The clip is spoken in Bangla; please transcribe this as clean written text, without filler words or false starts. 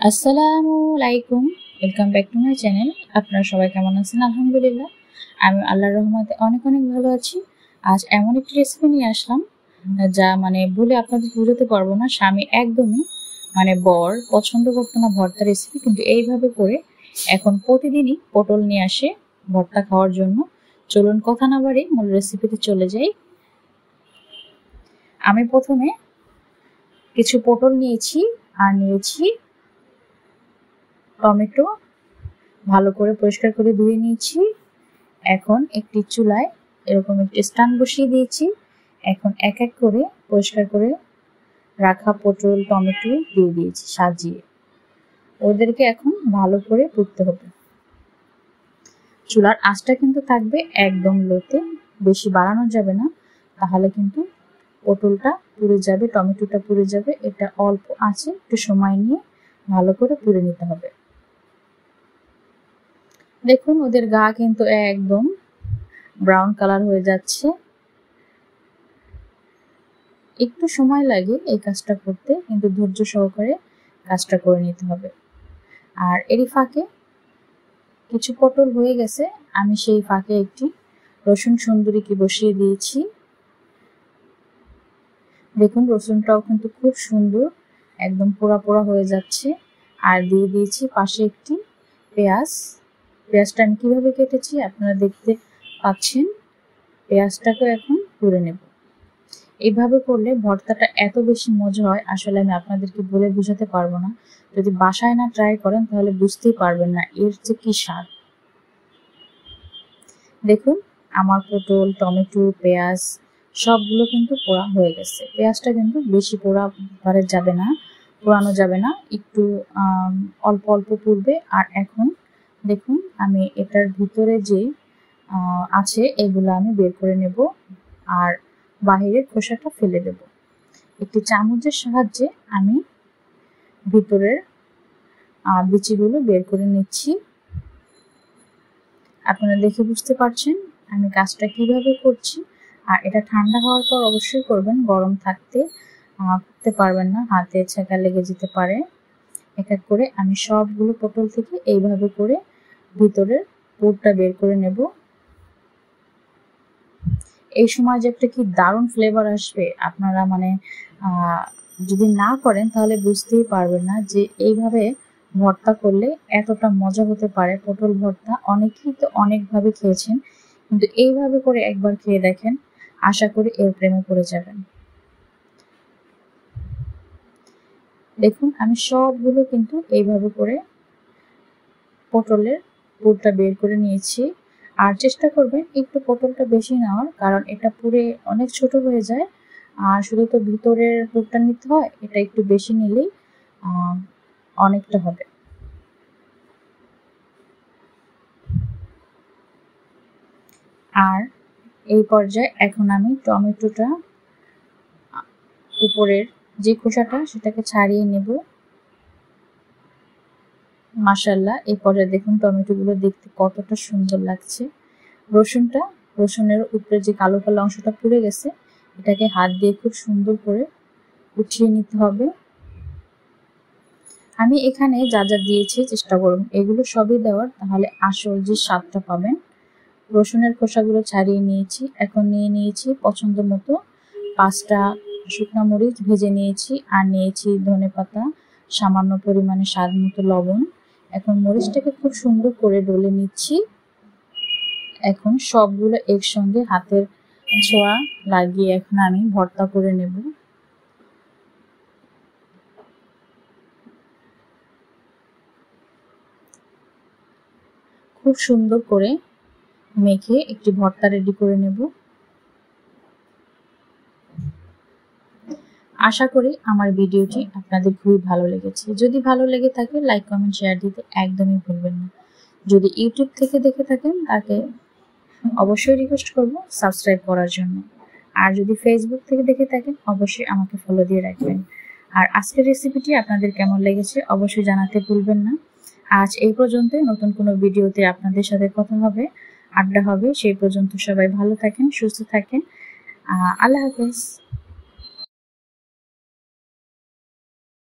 আসসালামু আলাইকুম, welcome back to my channel. আপনারা সবাই কেমন আছেন? আলহামদুলিল্লাহ, আমি আল্লাহর রহমতে অনেক ভালো আছি। আজ এমন একটি রেসিপি নিয়ে আসলাম যা বলে আপনাদের বুঝাতে পারবো না। স্বামী একদমই বর পছন্দ করতো না ভর্তা রেসিপি, কিন্তু এইভাবে করে এখন প্রতিদিনই পটল নিয়ে আসে ভর্তা খাওয়ার জন্য। চলুন কথা না বাড়ি মূল রেসিপিতে চলে যাই। আমি প্রথমে কিছু পটল নিয়েছি আর নিয়েছি টমেটো, ভালো করে পরিষ্কার করে ধুয়ে নিয়েছি। এখন একটি চুলায় এরকম একটি স্ট্যান্ড বসিয়ে দিয়েছি। এখন এক এক করে পরিষ্কার করে রাখা পটল টমেটো দিয়ে দিয়েছি সাজিয়ে। ওদেরকে এখন ভালো করে পুড়তে হবে। চুলার আঁচটা কিন্তু থাকবে একদম লোতে, বেশি বাড়ানো যাবে না, তাহলে কিন্তু পটলটা পুড়ে যাবে, টমেটোটা পুড়ে যাবে। এটা অল্প আঁচে একটু সময় নিয়ে ভালো করে পুড়ে নিতে হবে। দেখুন ওদের গা কিন্তু একদম ব্রাউন কালার হয়ে যাচ্ছে। একটু সময় লাগে এই কাজটা করতে, কিন্তু ধৈর্য সহকারে কাজটা করে নিতে হবে। আর এরই ফাঁকে কিছু পটল হয়ে গেছে, আমি সেই ফাঁকে একটি রসুন সুন্দরীকে বসিয়ে দিয়েছি। দেখুন রসুনটাও কিন্তু খুব সুন্দর, একদম পোড়া পোড়া হয়ে যাচ্ছে। আর দিয়ে দিয়েছি পাশে একটি পেঁয়াজ। পেঁয়াজটা আমি কিভাবে কেটেছি আপনারা দেখতে পাচ্ছেন। পেঁয়াজটাকে এখন পুড়ে নেব। এইভাবে করলে ভর্তাটা এত বেশি মজা হয়, আসলে আমি আপনাদেরকে বলে বোঝাতে পারবো না। যদি বাসায় না ট্রাই করেন তাহলে বুঝতেই পারবেন না এর যে কি স্বাদ। দেখুন আমার পটল টমেটো পেঁয়াজ সবগুলো কিন্তু পোড়া হয়ে গেছে। পেঁয়াজটা কিন্তু বেশি পোড়ানো যাবে না, একটু অল্প অল্প পুড়বে। আর এখন দেখুন আমি এটার ভিতরে যে আছে এগুলো আমি বের করে নেব আর বাহিরের খোসাটা ফেলে দেব। একটি চামচের সাহায্যে আমি ভিতরের বিচিগুলো বের করে নিচ্ছি। আপনারা দেখে বুঝতে পারছেন আমি কাজটা কিভাবে করছি। আর এটা ঠান্ডা হওয়ার পর অবশ্যই করবেন, গরম থাকতে করতে পারবেন না, হাতে ছেঁকা লেগে যেতে পারে। এক এক করে আমি সবগুলো পটল থেকে এইভাবে করে ভিতরের পুরটা বের করে নেব। এই সময় যে একটা কি দারুণ ফ্লেভার আসবে, আপনারা যদি না করেন তাহলে বুঝতেই পারবেন না যে এইভাবে ভর্তা করলে এতটা মজা হতে পারে। পটল ভর্তা অনেকেই তো অনেকভাবে খেয়েছেন, কিন্তু এইভাবে করে একবার খেয়ে দেখেন, আশা করি এর প্রেমে পড়ে যাবেন। দেখুন আমি সবগুলো কিন্তু এইভাবে করে পটলের পুরটা বের করে নিয়েছি। আর চেষ্টা করবেন একটু পটলটা বেশি নেওয়ার, কারণ এটা পুরে অনেক ছোট হয়ে যায়। আর শুধু তো ভিতরের পুরটা নিতে হয়, এটা একটু বেশি নিলেই অনেকটা হবে। আর এই পর্যায়ে এখন আমি টমেটোটা উপরের যে খোসাটা সেটাকে ছাড়িয়ে নেব। মাশাআল্লাহ, এই পর্যায়ে দেখুন টমেটোগুলো দেখতে কতটা সুন্দর লাগছে। রসুনের উপরে যে কালো কালো অংশটা পুড়ে গেছে, এটাকে হাত দিয়ে খুব সুন্দর করে উঠিয়ে নিতে হবে। আমি এখানে যা যা দিয়েছি চেষ্টা করুন এগুলো সবই দেওয়ার, তাহলে আসল যে স্বাদটা পাবেন। রসুনের খোসাগুলো ছাড়িয়ে নিয়েছি। এখন নিয়ে নিয়েছি পছন্দ মতো 5টা শুকনো মরিচ ভেজে নিয়েছি, আর নিয়েছি ধনেপাতা, সামান্য পরিমাণে স্বাদ মতো লবণ। এখন মরিচটাকে খুব সুন্দর করে ডলে নিচ্ছি। এখন সবগুলো একসঙ্গে হাতের ছোঁয়া লাগিয়ে এখন আমি ভর্তা করে নেব। খুব সুন্দর করে মেখে একটি ভর্তা রেডি করে নেব। আশা করি আমার ভিডিওটি আপনাদের খুবই ভালো লেগেছে। যদি ভালো লেগে থাকে লাইক কমেন্ট শেয়ার দিতে একদমই ভুলবেন না। যদি ইউটিউব থেকে দেখে থাকেন তাকে অবশ্যই রিকোয়েস্ট করব সাবস্ক্রাইব করার জন্য। আর যদি ফেসবুক থেকে দেখে থাকেন অবশ্যই আমাকে ফলো দিয়ে রাখবেন। আর আজকের রেসিপিটি আপনাদের কেমন লেগেছে অবশ্যই জানাতে ভুলবেন না। আজ এই পর্যন্তই, নতুন কোনো ভিডিওতে আপনাদের সাথে কথা হবে, আড্ডা হবে। সেই পর্যন্ত সবাই ভালো থাকেন, সুস্থ থাকেন। আল্লাহ হাফেজ।